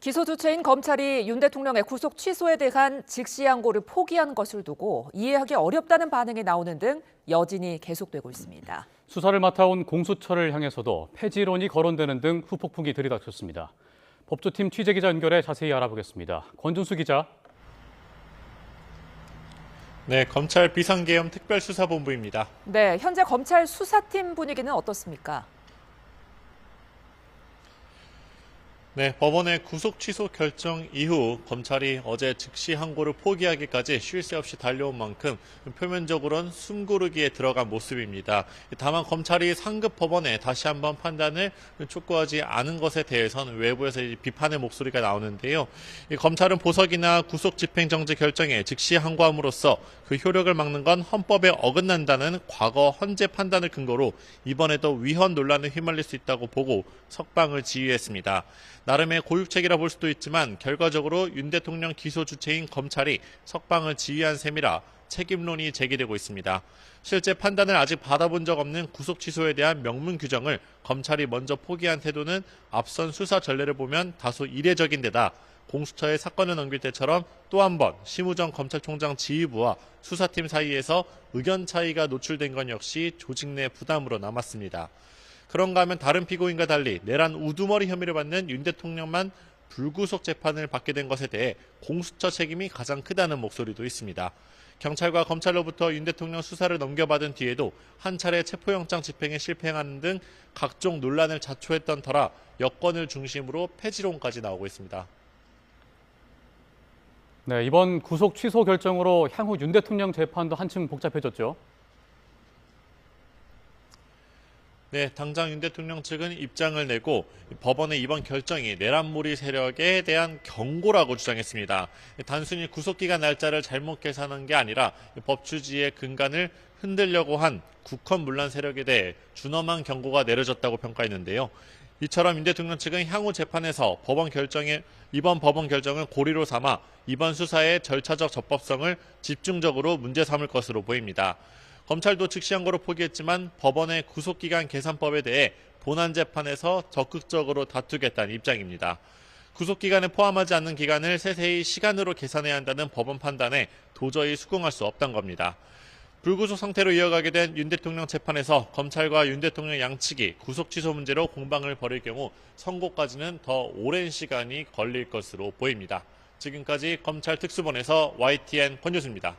기소 주체인 검찰이 윤 대통령의 구속 취소에 대한 즉시 항고를 포기한 것을 두고 이해하기 어렵다는 반응이 나오는 등 여진이 계속되고 있습니다. 수사를 맡아온 공수처를 향해서도 폐지론이 거론되는 등 후폭풍이 들이닥쳤습니다. 법조팀 취재기자 연결해 자세히 알아보겠습니다. 권준수 기자. 네, 검찰 비상계엄 특별수사본부입니다. 네, 현재 검찰 수사팀 분위기는 어떻습니까? 네, 법원의 구속 취소 결정 이후 검찰이 어제 즉시 항고를 포기하기까지 쉴 새 없이 달려온 만큼 표면적으로는 숨고르기에 들어간 모습입니다. 다만 검찰이 상급 법원에 다시 한번 판단을 촉구하지 않은 것에 대해서는 외부에서 비판의 목소리가 나오는데요. 검찰은 보석이나 구속 집행정지 결정에 즉시 항고함으로써 그 효력을 막는 건 헌법에 어긋난다는 과거 헌재 판단을 근거로 이번에도 위헌 논란에 휘말릴 수 있다고 보고 석방을 지휘했습니다. 나름의 고육책이라 볼 수도 있지만 결과적으로 윤 대통령 기소 주체인 검찰이 석방을 지휘한 셈이라 책임론이 제기되고 있습니다. 실제 판단을 아직 받아본 적 없는 구속 취소에 대한 명문 규정을 검찰이 먼저 포기한 태도는 앞선 수사 전례를 보면 다소 이례적인 데다 공수처에 사건을 넘길 때처럼 또 한 번 심우정 검찰총장 지휘부와 수사팀 사이에서 의견 차이가 노출된 건 역시 조직 내 부담으로 남았습니다. 그런가 하면 다른 피고인과 달리 내란 우두머리 혐의를 받는 윤 대통령만 불구속 재판을 받게 된 것에 대해 공수처 책임이 가장 크다는 목소리도 있습니다. 경찰과 검찰로부터 윤 대통령 수사를 넘겨받은 뒤에도 한 차례 체포영장 집행에 실패하는 등 각종 논란을 자초했던 터라 여권을 중심으로 폐지론까지 나오고 있습니다. 네, 이번 구속 취소 결정으로 향후 윤 대통령 재판도 한층 복잡해졌죠. 네, 당장 윤 대통령 측은 입장을 내고 법원의 이번 결정이 내란몰이 세력에 대한 경고라고 주장했습니다. 단순히 구속기간 날짜를 잘못 계산한 게 아니라 법 취지의 근간을 흔들려고 한 국헌 문란 세력에 대해 준엄한 경고가 내려졌다고 평가했는데요. 이처럼 윤 대통령 측은 향후 재판에서 이번 법원 결정을 고리로 삼아 이번 수사의 절차적 적법성을 집중적으로 문제 삼을 것으로 보입니다. 검찰도 즉시 항고를 포기했지만 법원의 구속기간 계산법에 대해 본안재판에서 적극적으로 다투겠다는 입장입니다. 구속기간에 포함하지 않는 기간을 세세히 시간으로 계산해야 한다는 법원 판단에 도저히 수긍할 수 없다는 겁니다. 불구속 상태로 이어가게 된 윤 대통령 재판에서 검찰과 윤 대통령 양측이 구속 취소 문제로 공방을 벌일 경우 선고까지는 더 오랜 시간이 걸릴 것으로 보입니다. 지금까지 검찰 특수본에서 YTN 권유수입니다.